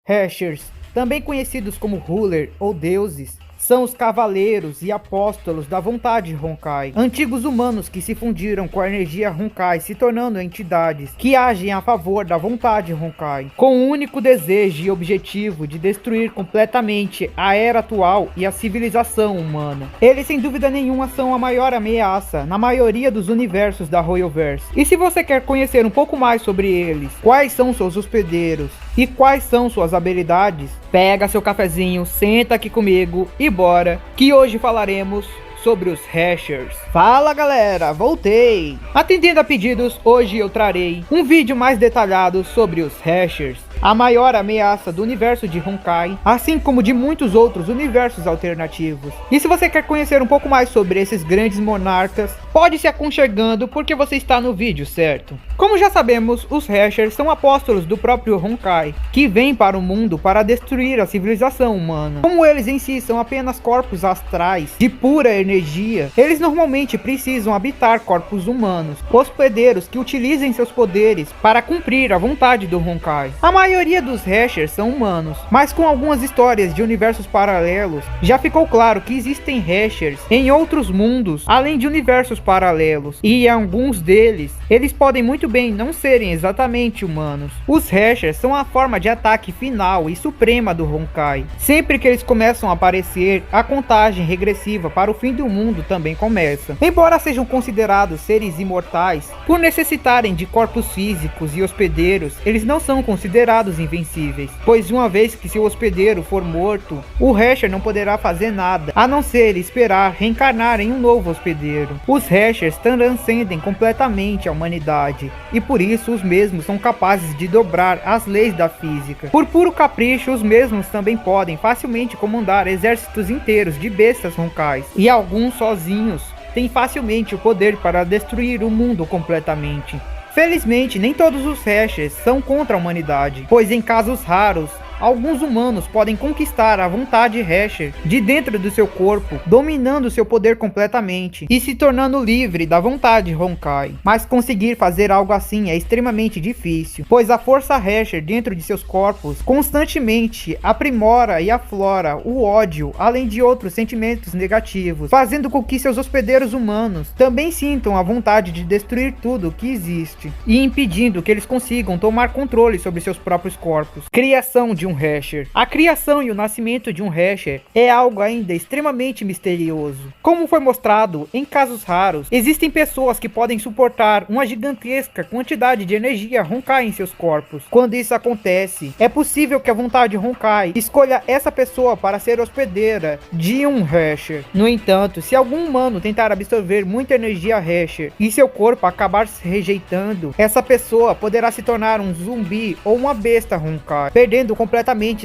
Hashers, também conhecidos como Ruler ou deuses, são os cavaleiros e apóstolos da vontade Honkai, antigos humanos que se fundiram com a energia Honkai, se tornando entidades que agem a favor da vontade Honkai, com o único desejo e objetivo de destruir completamente a era atual e a civilização humana. Eles sem dúvida nenhuma são a maior ameaça na maioria dos universos da Royalverse. E se você quer conhecer um pouco mais sobre eles, quais são seus hospedeiros e quais são suas habilidades, pega seu cafezinho, senta aqui comigo e bora, que hoje falaremos sobre os Hashers. Fala galera, voltei! Atendendo a pedidos, hoje eu trarei um vídeo mais detalhado sobre os Hashers, a maior ameaça do universo de Honkai, assim como de muitos outros universos alternativos. E se você quer conhecer um pouco mais sobre esses grandes monarcas, pode se aconchegando porque você está no vídeo certo. Como já sabemos, os Hashers são apóstolos do próprio Honkai, que vêm para o mundo para destruir a civilização humana. Como eles em si são apenas corpos astrais de pura energia, eles normalmente precisam habitar corpos humanos, hospedeiros que utilizem seus poderes para cumprir a vontade do Honkai. A maioria dos Hashers são humanos, mas com algumas histórias de universos paralelos, já ficou claro que existem Hashers em outros mundos, além de universos paralelos, e em alguns deles, eles podem muito bem não serem exatamente humanos. Os Hashers são a forma de ataque final e suprema do Honkai. Sempre que eles começam a aparecer, a contagem regressiva para o fim do mundo também começa. Embora sejam considerados seres imortais, por necessitarem de corpos físicos e hospedeiros, eles não são considerados invencíveis, pois uma vez que seu hospedeiro for morto, o Hasher não poderá fazer nada, a não ser esperar reencarnar em um novo hospedeiro. Os Hashers transcendem completamente a humanidade, e por isso os mesmos são capazes de dobrar as leis da física. Por puro capricho, os mesmos também podem facilmente comandar exércitos inteiros de bestas Honkais, e alguns sozinhos têm facilmente o poder para destruir o mundo completamente. Felizmente, nem todos os Hashers são contra a humanidade, pois em casos raros, alguns humanos podem conquistar a vontade Hasher de dentro do seu corpo, dominando seu poder completamente e se tornando livre da vontade Honkai. Mas conseguir fazer algo assim é extremamente difícil, pois a força Hasher dentro de seus corpos constantemente aprimora e aflora o ódio, além de outros sentimentos negativos, fazendo com que seus hospedeiros humanos também sintam a vontade de destruir tudo que existe, e impedindo que eles consigam tomar controle sobre seus próprios corpos. Criação de um Hasher. A criação e o nascimento de um Hasher é algo ainda extremamente misterioso. Como foi mostrado, em casos raros, existem pessoas que podem suportar uma gigantesca quantidade de energia Honkai em seus corpos. Quando isso acontece, é possível que a vontade Honkai escolha essa pessoa para ser hospedeira de um Hasher. No entanto, se algum humano tentar absorver muita energia Hasher e seu corpo acabar se rejeitando, essa pessoa poderá se tornar um zumbi ou uma besta Honkai, perdendo completamente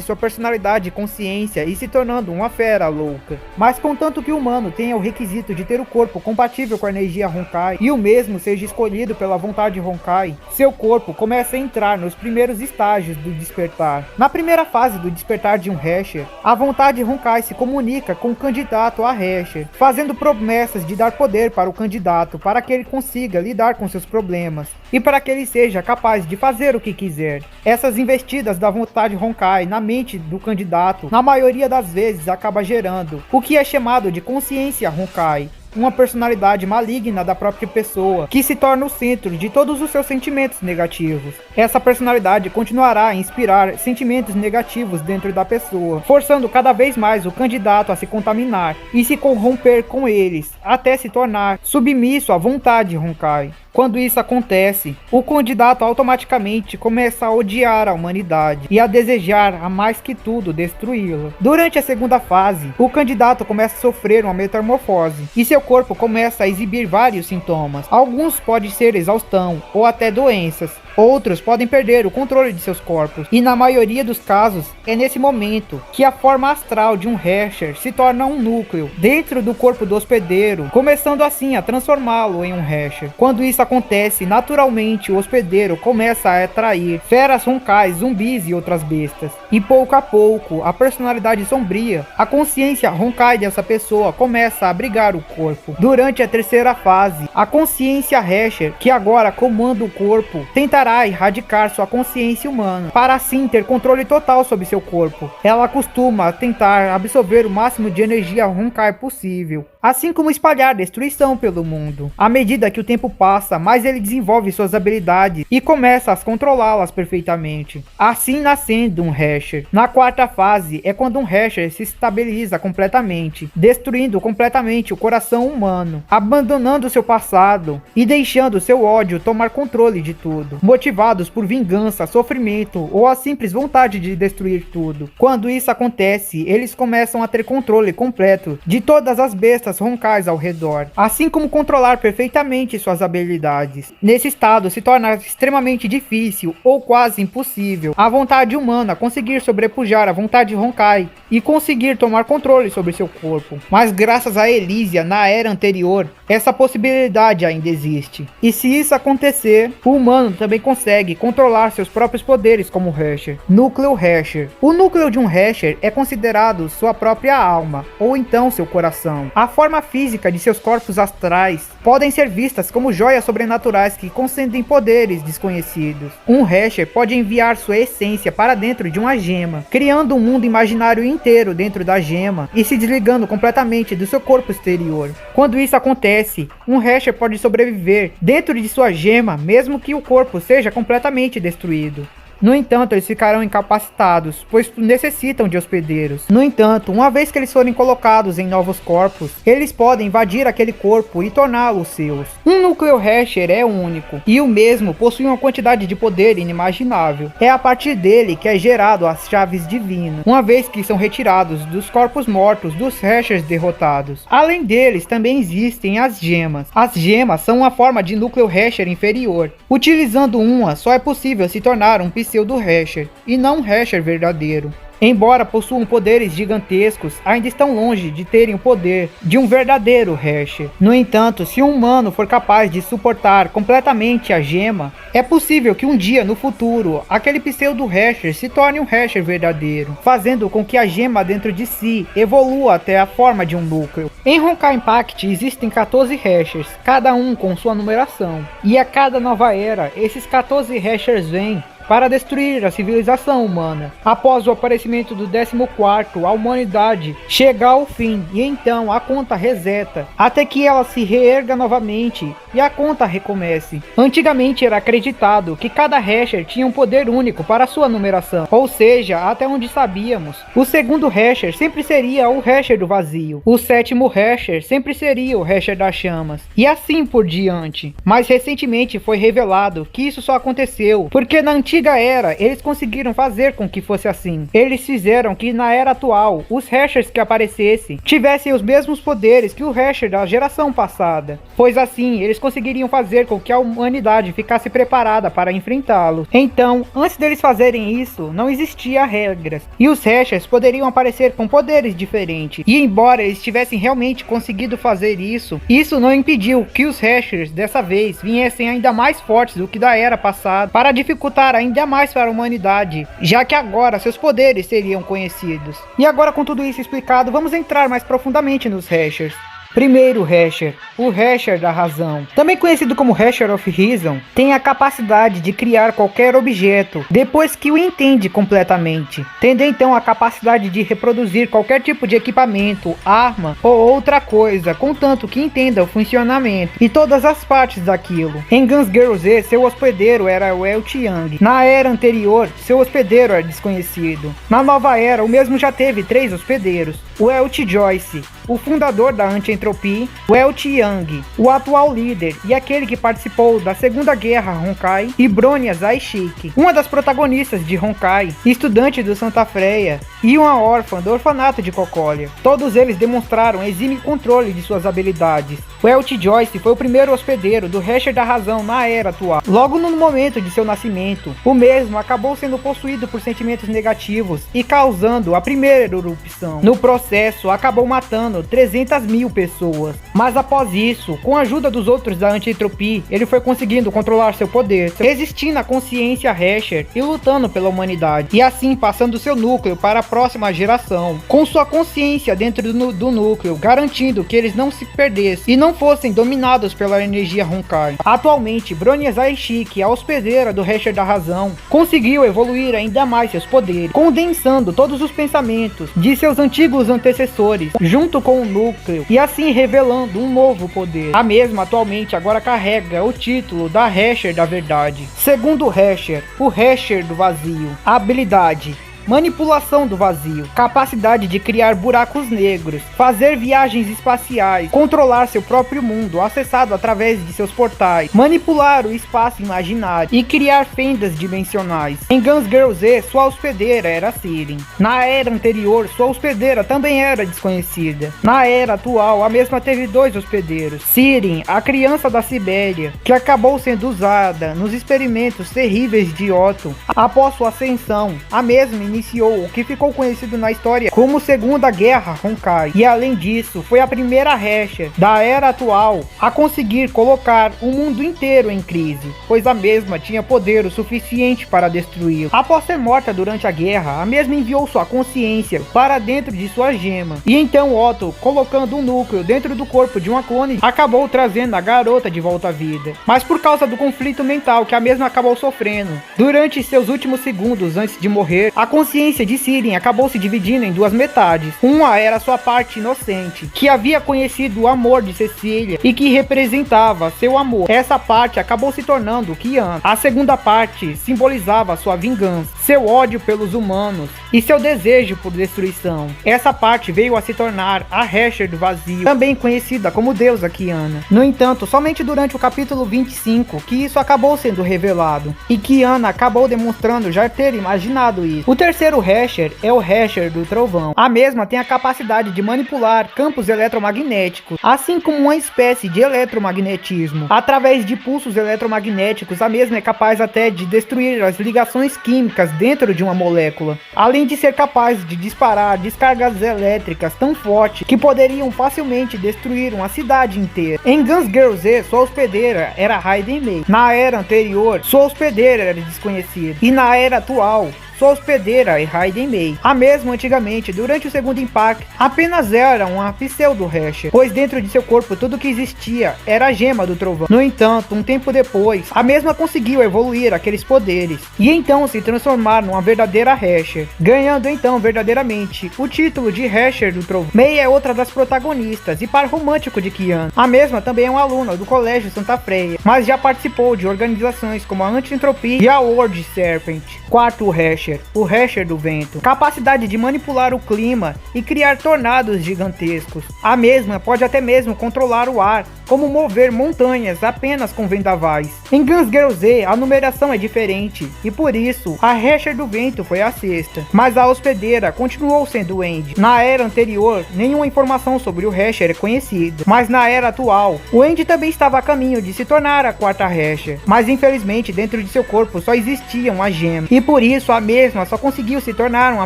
sua personalidade e consciência e se tornando uma fera louca. Mas contanto que o humano tenha o requisito de ter o corpo compatível com a energia Honkai e o mesmo seja escolhido pela vontade Honkai, seu corpo começa a entrar nos primeiros estágios do despertar. Na primeira fase do despertar de um Hasher, a vontade Honkai se comunica com o candidato a Hasher, fazendo promessas de dar poder para o candidato para que ele consiga lidar com seus problemas e para que ele seja capaz de fazer o que quiser. Essas investidas da vontade Honkai na mente do candidato, na maioria das vezes acaba gerando o que é chamado de consciência Honkai, uma personalidade maligna da própria pessoa, que se torna o centro de todos os seus sentimentos negativos. Essa personalidade continuará a inspirar sentimentos negativos dentro da pessoa, forçando cada vez mais o candidato a se contaminar e se corromper com eles, até se tornar submisso à vontade Honkai. Quando isso acontece, o candidato automaticamente começa a odiar a humanidade e a desejar a mais que tudo destruí-la. Durante a segunda fase, o candidato começa a sofrer uma metamorfose e seu corpo começa a exibir vários sintomas. Alguns podem ser exaustão ou até doenças. Outros podem perder o controle de seus corpos, e na maioria dos casos, é nesse momento que a forma astral de um Hasher se torna um núcleo dentro do corpo do hospedeiro, começando assim a transformá-lo em um Hasher. Quando isso acontece, naturalmente o hospedeiro começa a atrair feras Honkais, zumbis e outras bestas, e pouco a pouco, a personalidade sombria, a consciência Honkai dessa pessoa começa a abrigar o corpo. Durante a terceira fase, a consciência Hasher, que agora comanda o corpo, tenta tentará erradicar sua consciência humana, para assim ter controle total sobre seu corpo. Ela costuma tentar absorver o máximo de energia Honkai possível, assim como espalhar destruição pelo mundo. À medida que o tempo passa, mais ele desenvolve suas habilidades e começa a controlá-las perfeitamente, assim nascendo um Hesher. Na quarta fase é quando um Hesher se estabiliza completamente, destruindo completamente o coração humano, abandonando seu passado e deixando seu ódio tomar controle de tudo, motivados por vingança, sofrimento ou a simples vontade de destruir tudo. Quando isso acontece, eles começam a ter controle completo de todas as bestas Honkais ao redor, assim como controlar perfeitamente suas habilidades. Nesse estado se torna extremamente difícil ou quase impossível a vontade humana conseguir sobrepujar a vontade Honkai e conseguir tomar controle sobre seu corpo. Mas graças a Elysia na era anterior, essa possibilidade ainda existe. E se isso acontecer, o humano também consegue controlar seus próprios poderes como Hesher. Núcleo Hesher. O núcleo de um Hesher é considerado sua própria alma, ou então seu coração. A forma física de seus corpos astrais podem ser vistas como joias sobrenaturais que concedem poderes desconhecidos. Um Hesher pode enviar sua essência para dentro de uma gema, criando um mundo imaginário inteiro dentro da gema e se desligando completamente do seu corpo exterior. Quando isso acontece, um Hesher pode sobreviver dentro de sua gema, mesmo que o corpo seja completamente destruído. No entanto, eles ficarão incapacitados, pois necessitam de hospedeiros. No entanto, uma vez que eles forem colocados em novos corpos, eles podem invadir aquele corpo e torná-los seus. Um núcleo Hesher é único, e o mesmo possui uma quantidade de poder inimaginável. É a partir dele que é gerado as chaves divinas, uma vez que são retirados dos corpos mortos dos Heshers derrotados. Além deles, também existem as gemas. As gemas são uma forma de núcleo Hesher inferior. Utilizando uma, só é possível se tornar um pseudo Hesher, e não um Hesher verdadeiro. Embora possuam poderes gigantescos, ainda estão longe de terem o poder de um verdadeiro Hesher. No entanto, se um humano for capaz de suportar completamente a gema, é possível que um dia no futuro, aquele pseudo Hesher se torne um Hesher verdadeiro, fazendo com que a gema dentro de si evolua até a forma de um núcleo. Em Honkai Impact existem 14 Heshers, cada um com sua numeração, e a cada nova era, esses 14 Heshers vêm para destruir a civilização humana. Após o aparecimento do 14º, a humanidade chega ao fim e então a conta reseta, até que ela se reerga novamente e a conta recomece. Antigamente era acreditado que cada Hesher tinha um poder único para sua numeração, ou seja, até onde sabíamos, o segundo Hesher sempre seria o Hesher do vazio, o sétimo Hesher sempre seria o Hesher das chamas, e assim por diante. Mas recentemente foi revelado que isso só aconteceu porque na antiga era, eles conseguiram fazer com que fosse assim. Eles fizeram que na era atual, os Heshers que aparecessem tivessem os mesmos poderes que o Hesher da geração passada, pois assim eles conseguiriam fazer com que a humanidade ficasse preparada para enfrentá-lo. Então, antes deles fazerem isso, não existia regras, e os Heshers poderiam aparecer com poderes diferentes, e embora eles tivessem realmente conseguido fazer isso, isso não impediu que os Heshers dessa vez viessem ainda mais fortes do que da era passada, para dificultar ainda mais para a humanidade, já que agora seus poderes seriam conhecidos. E agora, com tudo isso explicado, vamos entrar mais profundamente nos Heshers. Primeiro Hesher, o Hesher da razão, também conhecido como Hesher of Reason, tem a capacidade de criar qualquer objeto depois que o entende completamente, tendo então a capacidade de reproduzir qualquer tipo de equipamento, arma ou outra coisa, contanto que entenda o funcionamento e todas as partes daquilo. Em Guns Girl Z, seu hospedeiro era o El Chiang. Na era anterior, seu hospedeiro era desconhecido. Na nova era, o mesmo já teve 3 hospedeiros: o El Joyce, o fundador da Anti-Entropy, o El Chiang, o atual líder e aquele que participou da Segunda Guerra Honkai, e Bronya Zaishik, uma das protagonistas de Honkai, estudante do Santa Freya e uma órfã do orfanato de Cocolia. Todos eles demonstraram exímio controle de suas habilidades. O El Joyce foi o primeiro hospedeiro do Hesher da Razão na era atual. Logo no momento de seu nascimento, o mesmo acabou sendo possuído por sentimentos negativos e causando a primeira erupção. No processo, acabou matando 300.000 pessoas. Mas após isso, com a ajuda dos outros da Anti-Entropy, ele foi conseguindo controlar seu poder, resistindo à consciência Hesher e lutando pela humanidade, e assim passando seu núcleo para próxima geração, com sua consciência dentro do núcleo, garantindo que eles não se perdessem e não fossem dominados pela energia Honkai. Atualmente, Bronya Zaishiki, a hospedeira do Hasher da Razão, conseguiu evoluir ainda mais seus poderes, condensando todos os pensamentos de seus antigos antecessores, junto com o núcleo, e assim revelando um novo poder. A mesma atualmente agora carrega o título da Hasher da Verdade. Segundo o Hasher do Vazio, a habilidade: manipulação do vazio, capacidade de criar buracos negros, fazer viagens espaciais, controlar seu próprio mundo, acessado através de seus portais, manipular o espaço imaginário e criar fendas dimensionais. Em Guns Girl Z, sua hospedeira era Sirin. Na era anterior, sua hospedeira também era desconhecida. Na era atual, a mesma teve 2 hospedeiros. Sirin, a criança da Sibéria, que acabou sendo usada nos experimentos terríveis de Otto. Após sua ascensão, a mesma iniciou o que ficou conhecido na história como Segunda Guerra Honkai, e além disso, foi a primeira Hasher da era atual a conseguir colocar o mundo inteiro em crise, pois a mesma tinha poder o suficiente para destruí-lo. Após ser morta durante a guerra, a mesma enviou sua consciência para dentro de sua gema, e então Otto, colocando um núcleo dentro do corpo de uma clone, acabou trazendo a garota de volta à vida. Mas por causa do conflito mental que a mesma acabou sofrendo durante seus últimos segundos antes de morrer, a consciência de Sirin acabou se dividindo em 2 metades. Uma era sua parte inocente, que havia conhecido o amor de Cecília e que representava seu amor. Essa parte acabou se tornando Kiana. A segunda parte simbolizava sua vingança, seu ódio pelos humanos e seu desejo por destruição. Essa parte veio a se tornar a Hasher do Vazio, também conhecida como deusa Kiana. No entanto, somente durante o capítulo 25 que isso acabou sendo revelado, e Kiana acabou demonstrando já ter imaginado isso. O terceiro Hasher é o Hasher do Trovão. A mesma tem a capacidade de manipular campos eletromagnéticos, assim como uma espécie de eletromagnetismo. Através de pulsos eletromagnéticos, a mesma é capaz até de destruir as ligações químicas dentro de uma molécula, além de ser capaz de disparar descargas elétricas tão fortes que poderiam facilmente destruir uma cidade inteira. Em Guns Girl Z, sua hospedeira era Raiden Mei. Na era anterior, sua hospedeira era desconhecida, e na era atual, sua hospedeira é Raiden Mei. A mesma antigamente, durante o segundo impacto, apenas era uma pseudo-Hasher, pois dentro de seu corpo tudo que existia era a gema do trovão. No entanto, um tempo depois, a mesma conseguiu evoluir aqueles poderes, e então se transformar numa verdadeira Hasher, ganhando então verdadeiramente o título de Hasher do Trovão. Mei é outra das protagonistas e par romântico de Kiana. A mesma também é uma aluna do Colégio Santa Freya, mas já participou de organizações como a Anti-Entropia e a World Serpent. Quarto Hasher, o Hasher do Vento. Capacidade de manipular o clima e criar tornados gigantescos. A mesma pode até mesmo controlar o ar, como mover montanhas apenas com vendavais. Em Guns Girl Z, a numeração é diferente, e por isso, a Hasher do Vento foi a 6ª, mas a hospedeira continuou sendo End. Na era anterior, nenhuma informação sobre o Hasher é conhecida, mas na era atual, o End também estava a caminho de se tornar a 4ª Hasher, mas infelizmente dentro de seu corpo só existia uma gema, e por isso a mesma só conseguiu se tornar uma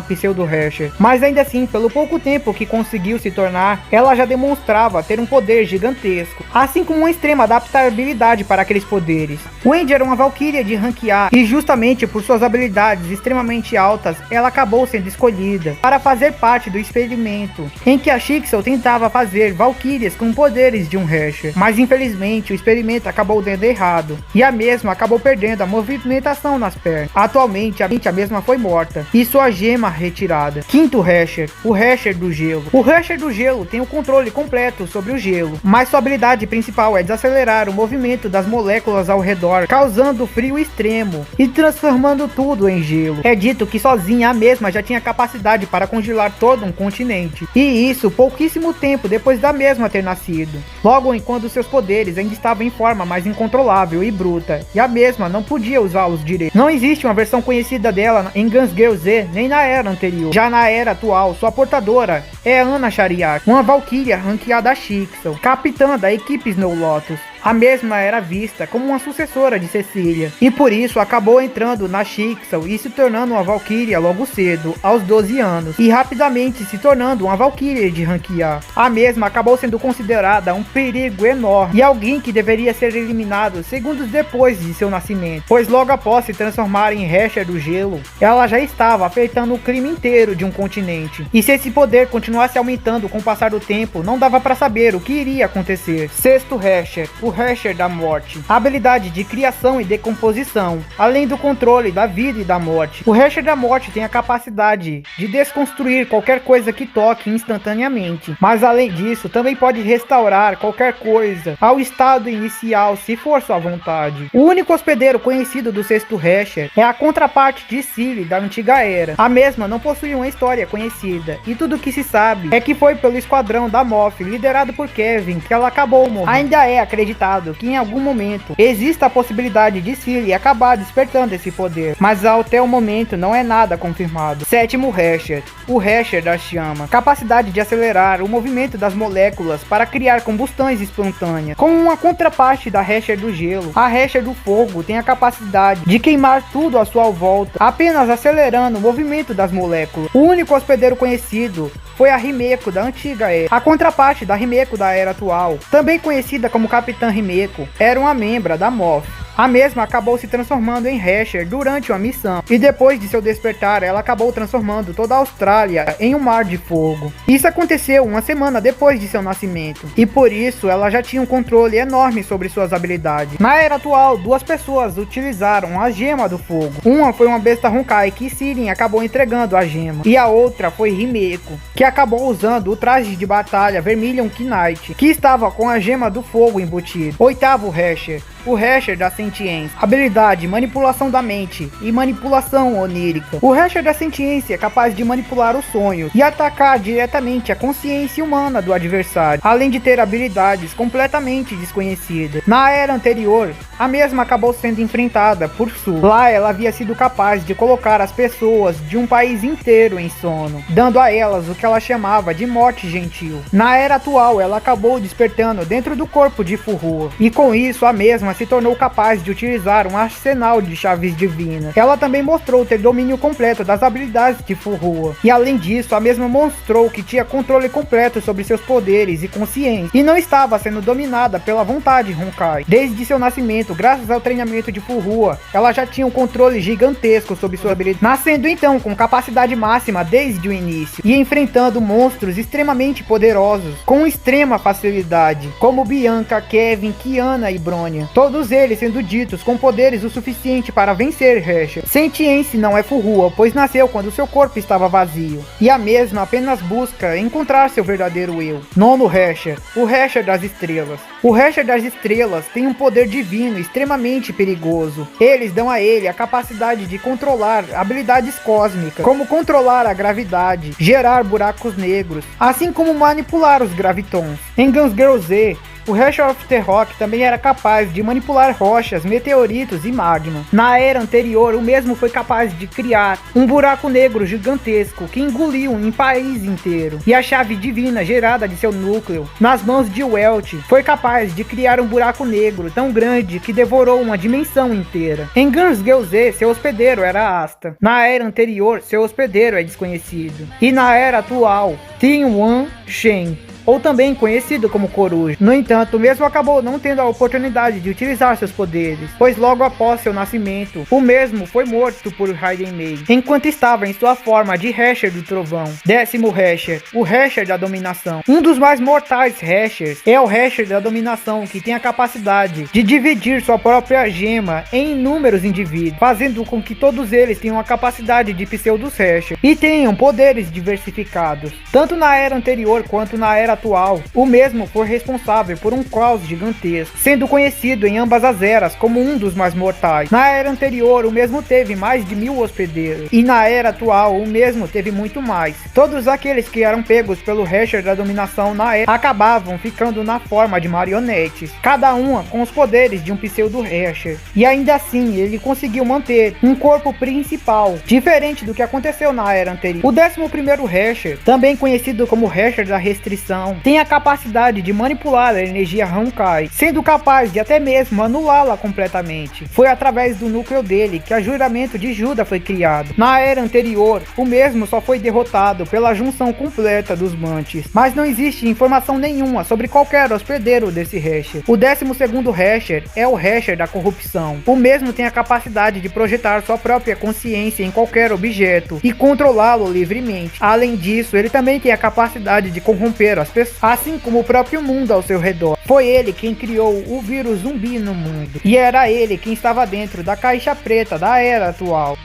pseudo-Hasher. Mas ainda assim, pelo pouco tempo que conseguiu se tornar, ela já demonstrava ter um poder gigantesco, assim como uma extrema adaptabilidade para aqueles poderes. Wendy era uma valquíria de ranquear, e justamente por suas habilidades extremamente altas, ela acabou sendo escolhida para fazer parte do experimento, em que a Shixel tentava fazer valquírias com poderes de um Hasher, mas infelizmente o experimento acabou dando errado, e a mesma acabou perdendo a movimentação nas pernas. Atualmente, a mesma foi morta, e sua gema retirada. Quinto Hasher, o Hasher do Gelo. O Hasher do Gelo tem o controle completo sobre o gelo, mas sua habilidade principal é desacelerar o movimento das moléculas ao redor, causando frio extremo e transformando tudo em gelo. É dito que sozinha a mesma já tinha capacidade para congelar todo um continente, e isso pouquíssimo tempo depois da mesma ter nascido, logo enquanto seus poderes ainda estavam em forma mais incontrolável e bruta, e a mesma não podia usá-los direito. Não existe uma versão conhecida dela em Guns Girl Z, nem na era anterior. Já na era atual, sua portadora é Ana Shariak, uma valquíria ranqueada Shixel, capitã da equipe Snow Lotus. A mesma era vista como uma sucessora de Cecília, e por isso acabou entrando na Shyxal e se tornando uma Valkyria logo cedo, aos 12 anos, e rapidamente se tornando uma Valkyria de rank A. A mesma acabou sendo considerada um perigo enorme e alguém que deveria ser eliminado segundos depois de seu nascimento, pois logo após se transformar em Hesher do Gelo, ela já estava afetando o clima inteiro de um continente. E se esse poder continuasse aumentando com o passar do tempo, não dava para saber o que iria acontecer. Sexto Hesher, o Hesher da Morte. A habilidade de criação e decomposição, além do controle da vida e da morte. O Hesher da Morte tem a capacidade de desconstruir qualquer coisa que toque instantaneamente, mas além disso, também pode restaurar qualquer coisa ao estado inicial se for sua vontade. O único hospedeiro conhecido do sexto Hesher é a contraparte de Cilly da antiga era. A mesma não possui uma história conhecida, e tudo o que se sabe é que foi pelo esquadrão da Moth, liderado por Kevin, que ela acabou morrendo. Ainda é acreditado que em algum momento exista a possibilidade de Cilly acabar despertando esse poder, mas até o momento não é nada confirmado. Sétimo Hesher, o Hesher da Chama. Capacidade de acelerar o movimento das moléculas para criar combustões espontâneas. Como uma contraparte da Hesher do Gelo, a Hesher do Fogo tem a capacidade de queimar tudo à sua volta, apenas acelerando o movimento das moléculas. O único hospedeiro conhecido foi a Himeko da antiga era. A contraparte da Himeko da era atual, também conhecida como Capitã Himeko, era uma membra da Moth. A mesma acabou se transformando em Hesher durante uma missão, e depois de seu despertar, ela acabou transformando toda a Austrália em um mar de fogo. Isso aconteceu uma semana depois de seu nascimento, e por isso ela já tinha um controle enorme sobre suas habilidades. Na era atual, duas pessoas utilizaram a Gema do Fogo. Uma foi uma besta Honkai que Sirin acabou entregando a gema, e a outra foi Himeko, que acabou usando o traje de batalha Vermilion Knight, que estava com a Gema do Fogo embutido. Oitavo Hesher, o Hesher da Sentiência. Habilidade, manipulação da mente e manipulação onírica. O Hesher da Sentiência é capaz de manipular os sonhos e atacar diretamente a consciência humana do adversário, além de ter habilidades completamente desconhecidas. Na era anterior, a mesma acabou sendo enfrentada por Su. Lá ela havia sido capaz de colocar as pessoas de um país inteiro em sono, dando a elas o que ela chamava de morte gentil. Na era atual, ela acabou despertando dentro do corpo de Fuhua, e com isso a mesma se tornou capaz de utilizar um arsenal de chaves divinas. Ela também mostrou ter domínio completo das habilidades de Fuhua, e além disso, a mesma mostrou que tinha controle completo sobre seus poderes e consciência, e não estava sendo dominada pela vontade Honkai. Desde seu nascimento, graças ao treinamento de Fuhua, ela já tinha um controle gigantesco sobre sua habilidade, nascendo então com capacidade máxima desde o início, e enfrentando monstros extremamente poderosos, com extrema facilidade, como Bianca, Kevin, Kiana e Bronya. Todos eles sendo ditos com poderes o suficiente para vencer Hesher. Sentience não é Fuhua, pois nasceu quando seu corpo estava vazio, e a mesma apenas busca encontrar seu verdadeiro eu. Nono Hesher, o Hesher das Estrelas. O Hesher das Estrelas tem um poder divino extremamente perigoso. Eles dão a ele a capacidade de controlar habilidades cósmicas, como controlar a gravidade, gerar buracos negros, assim como manipular os gravitons. Em Guns Girl Z, o Hesher of the Rock também era capaz de manipular rochas, meteoritos e magma. Na era anterior, o mesmo foi capaz de criar um buraco negro gigantesco que engoliu um país inteiro. E a chave divina gerada de seu núcleo, nas mãos de Welch, foi capaz de criar um buraco negro tão grande que devorou uma dimensão inteira. Em Guns Girl Z, seu hospedeiro era Asta. Na era anterior, seu hospedeiro é desconhecido. E na era atual, Tin Wan Shen, ou também conhecido como Coruja. No entanto, o mesmo acabou não tendo a oportunidade de utilizar seus poderes, pois logo após seu nascimento, o mesmo foi morto por Raiden Mei, enquanto estava em sua forma de Hesher do Trovão. Décimo Hesher, o Hesher da Dominação. Um dos mais mortais Heshers é o Hesher da Dominação, que tem a capacidade de dividir sua própria gema em inúmeros indivíduos, fazendo com que todos eles tenham a capacidade de Pseudos Hesher e tenham poderes diversificados. Tanto na era anterior quanto na era atual, o mesmo foi responsável por um caos gigantesco, sendo conhecido em ambas as eras como um dos mais mortais. Na era anterior, o mesmo teve mais de 1000 hospedeiros, e na era atual, o mesmo teve muito mais. Todos aqueles que eram pegos pelo Hesher da Dominação na era acabavam ficando na forma de marionetes, cada uma com os poderes de um pseudo Hesher, e ainda assim ele conseguiu manter um corpo principal, diferente do que aconteceu na era anterior. O 11º Hesher, também conhecido como Hesher da Restrição, corrupção, tem a capacidade de manipular a energia Honkai, sendo capaz de até mesmo anulá-la completamente. Foi através do núcleo dele que o juramento de Juda foi criado. Na era anterior, o mesmo só foi derrotado pela junção completa dos Mantis, mas não existe informação nenhuma sobre qualquer hospedeiro desse Hasher. O 12º Hasher é o Hasher da corrupção. O mesmo tem a capacidade de projetar sua própria consciência em qualquer objeto e controlá-lo livremente. Além disso, ele também tem a capacidade de corromper as pessoas, assim como o próprio mundo ao seu redor. Foi ele quem criou o vírus zumbi no mundo, e era ele quem estava dentro da caixa preta da era atual.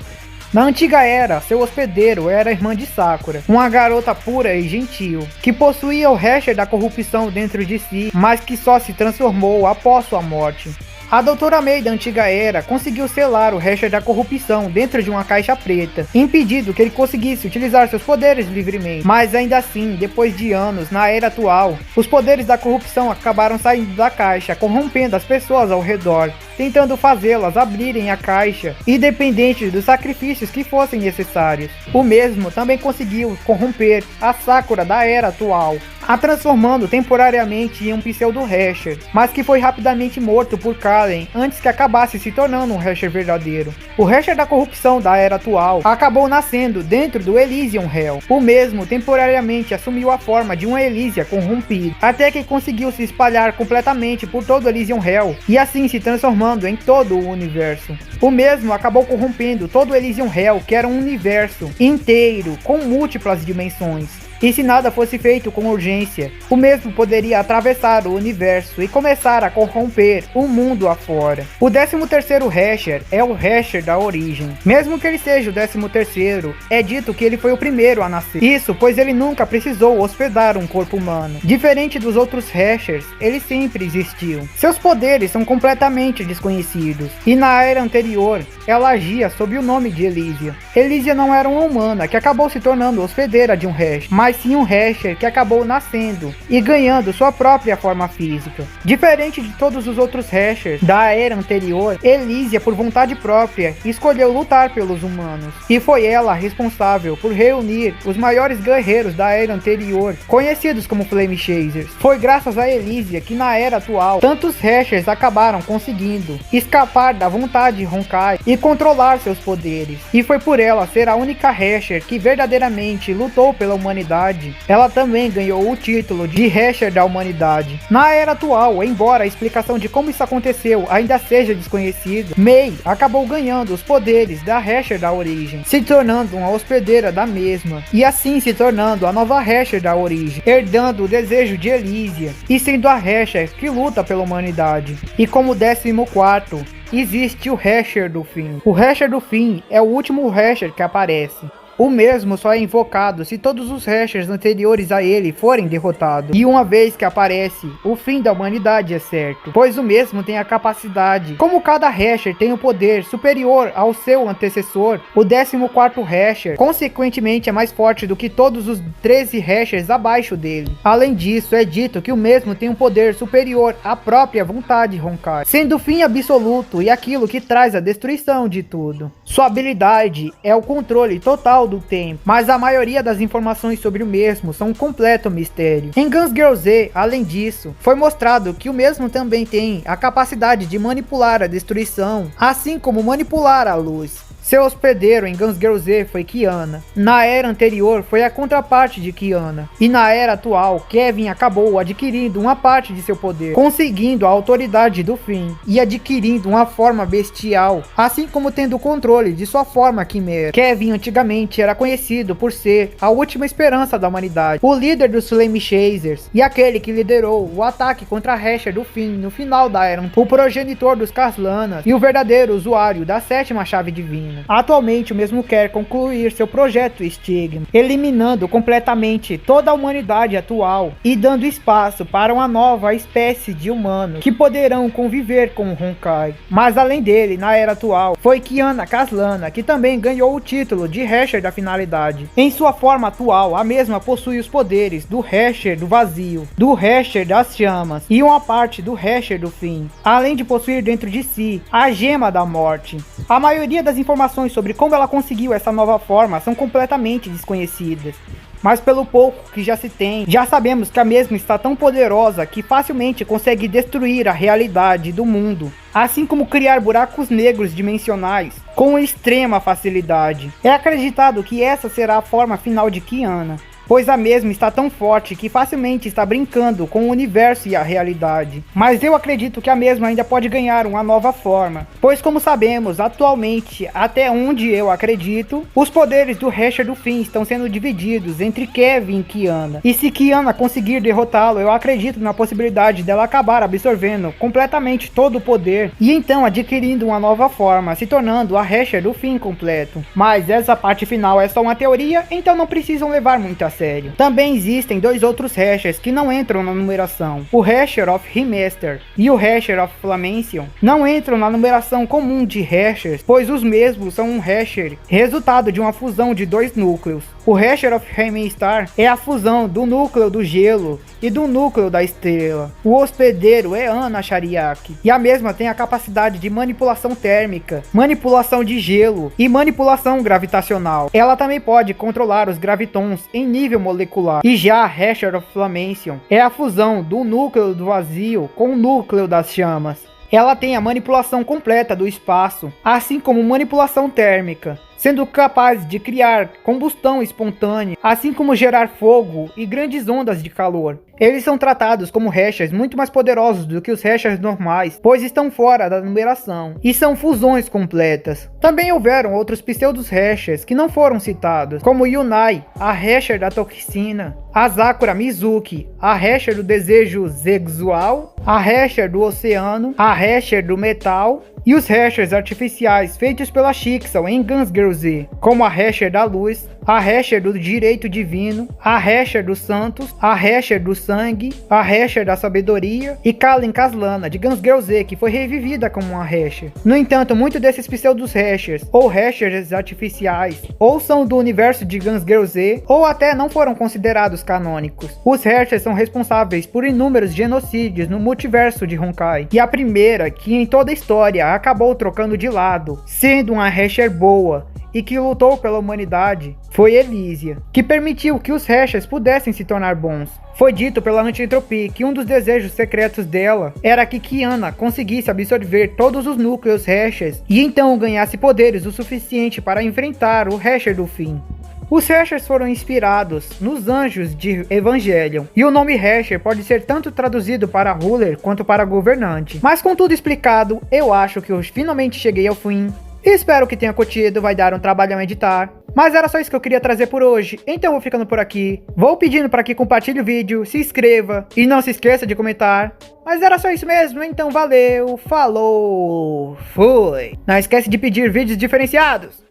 Na antiga era, seu hospedeiro era a irmã de Sakura, uma garota pura e gentil, que possuía o Hasher da corrupção dentro de si, mas que só se transformou após sua morte. A Doutora May da antiga era conseguiu selar o Hasher da corrupção dentro de uma caixa preta, impedindo que ele conseguisse utilizar seus poderes livremente. Mas ainda assim, depois de anos, na era atual, os poderes da corrupção acabaram saindo da caixa, corrompendo as pessoas ao redor, tentando fazê-las abrirem a caixa, independente dos sacrifícios que fossem necessários. O mesmo também conseguiu corromper a Sakura da era atual, a transformando temporariamente em um pseudo Hasher, mas que foi rapidamente morto por Karen antes que acabasse se tornando um Hasher verdadeiro. O Hasher da corrupção da era atual acabou nascendo dentro do Elysium Hell. O mesmo temporariamente assumiu a forma de uma Elysia corrompida, até que conseguiu se espalhar completamente por todo o Elysium Hell e assim se transformando em todo o universo. O mesmo acabou corrompendo todo o Elysium Hell, que era um universo inteiro com múltiplas dimensões. E se nada fosse feito com urgência, o mesmo poderia atravessar o universo e começar a corromper o mundo afora. O 13º Hasher é o Hasher da origem. Mesmo que ele seja o 13º, é dito que ele foi o primeiro a nascer. Isso, pois ele nunca precisou hospedar um corpo humano. Diferente dos outros Hashers, ele sempre existiu. Seus poderes são completamente desconhecidos. E na era anterior, ela agia sob o nome de Elysia. Elysia não era uma humana que acabou se tornando hospedeira de um Hasher, mas sim um Hasher que acabou nascendo e ganhando sua própria forma física. Diferente de todos os outros Hashers da era anterior, Elysia, por vontade própria, escolheu lutar pelos humanos. E foi ela responsável por reunir os maiores guerreiros da era anterior, conhecidos como Flame Chasers. Foi graças a Elysia que na era atual, tantos Hashers acabaram conseguindo escapar da vontade Honkai e controlar seus poderes. E foi por ela ser a única Hasher que verdadeiramente lutou pela humanidade. Ela também ganhou o título de Hasher da humanidade. Na era atual, embora a explicação de como isso aconteceu ainda seja desconhecida, May acabou ganhando os poderes da Hasher da origem, se tornando uma hospedeira da mesma, e assim se tornando a nova Hasher da origem, herdando o desejo de Elysia, e sendo a Hasher que luta pela humanidade. E como 14º, existe o Hasher do fim. O Hasher do fim é o último Hasher que aparece. O mesmo só é invocado se todos os Hashers anteriores a ele forem derrotados. E uma vez que aparece, o fim da humanidade é certo, pois o mesmo tem a capacidade. Como cada Hasher tem um poder superior ao seu antecessor, o 14º Hasher consequentemente é mais forte do que todos os 13 Hashers abaixo dele. Além disso, é dito que o mesmo tem um poder superior à própria vontade Honkai, sendo o fim absoluto e aquilo que traz a destruição de tudo. Sua habilidade é o controle total do tempo, mas a maioria das informações sobre o mesmo são um completo mistério. Em Guns Girl Z, além disso, foi mostrado que o mesmo também tem a capacidade de manipular a destruição, assim como manipular a luz. Seu hospedeiro em Guns Girl Z foi Kiana. Na era anterior foi a contraparte de Kiana. E na era atual, Kevin acabou adquirindo uma parte de seu poder, conseguindo a autoridade do fim e adquirindo uma forma bestial, assim como tendo o controle de sua forma quimera. Kevin antigamente era conhecido por ser a última esperança da humanidade, o líder dos Flame Chasers e aquele que liderou o ataque contra a Hasher do fim no final da era, o progenitor dos Caslanas e o verdadeiro usuário da sétima chave divina. Atualmente o mesmo quer concluir seu projeto Stigma, eliminando completamente toda a humanidade atual e dando espaço para uma nova espécie de humanos que poderão conviver com o Honkai. Mas além dele, na era atual, foi Kiana Caslana que também ganhou o título de Hasher da finalidade. Em sua forma atual, a mesma possui os poderes do Hasher do vazio, do Hasher das chamas e uma parte do Hasher do fim, além de possuir dentro de si a gema da morte. A maioria das informações sobre como ela conseguiu essa nova forma são completamente desconhecidas. mas pelo pouco que já se tem, já sabemos que a mesma está tão poderosa que facilmente consegue destruir a realidade do mundo, assim como criar buracos negros dimensionais com extrema facilidade. É acreditado que essa será a forma final de Kiana, pois a mesma está tão forte que facilmente está brincando com o universo e a realidade. Mas eu acredito que a mesma ainda pode ganhar uma nova forma, pois como sabemos, atualmente, até onde eu acredito, os poderes do Rasher do Fim estão sendo divididos entre Kevin e Kiana. E se Kiana conseguir derrotá-lo, eu acredito na possibilidade dela acabar absorvendo completamente todo o poder e então adquirindo uma nova forma, se tornando a Rasher do Fim completo. Mas essa parte final é só uma teoria, então não precisam levar muito a sério. Também existem dois outros Rashers que não entram na numeração. O Rasher of Remaster e o Rasher of Flammention não entram na numeração comum de Rashers, pois os mesmos são um Rasher resultado de uma fusão de dois núcleos. O Rasher of Remaster é a fusão do núcleo do gelo e do núcleo da estrela. O hospedeiro é Ana Shariak, e a mesma tem a capacidade de manipulação térmica, manipulação de gelo e manipulação gravitacional. Ela também pode controlar os gravitons em nível molecular. E já a Rasher of Flammention é a fusão do núcleo do vazio com o núcleo das chamas. Ela tem a manipulação completa do espaço, assim como manipulação térmica, sendo capaz de criar combustão espontânea, assim como gerar fogo e grandes ondas de calor. Eles são tratados como Rashers muito mais poderosos do que os Rashers normais, pois estão fora da numeração, e são fusões completas. Também houveram outros pseudos Rashers que não foram citados, como Yunai, a Rasher da toxina, a Sakura Mizuki, a Rasher do desejo sexual, a Rasher do oceano, a Rasher do metal, e os Rashers artificiais feitos pela Chixel em Guns Girl Z, como a Rasher da luz, a Rasher do direito divino, a Rasher dos santos, a Rasher do sangue, a Rasher da sabedoria e Kallen Kaslana de Guns Girl Z, que foi revivida como uma Rasher. No entanto, muitos desses pseudos Rashers ou Rashers artificiais ou são do universo de Guns Girl Z ou até não foram considerados canônicos. Os Rashers são responsáveis por inúmeros genocídios no multiverso de Honkai, e a primeira que em toda a história acabou trocando de lado, sendo uma Rasher boa e que lutou pela humanidade, foi Elysia, que permitiu que os Rashers pudessem se tornar bons. Foi dito pela Antentropy que um dos desejos secretos dela era que Kiana conseguisse absorver todos os núcleos Rashers e então ganhasse poderes o suficiente para enfrentar o Rasher do Fim. Os Rashers foram inspirados nos anjos de Evangelion, e o nome Rasher pode ser tanto traduzido para ruler quanto para governante. Mas com tudo explicado, eu acho que eu finalmente cheguei ao fim. Espero que tenha curtido, vai dar um trabalhão editar. Mas era só isso que eu queria trazer por hoje, então vou ficando por aqui. Vou pedindo para que compartilhe o vídeo, se inscreva e não se esqueça de comentar. Mas era só isso mesmo, então valeu, falou, fui! Não esquece de pedir vídeos diferenciados.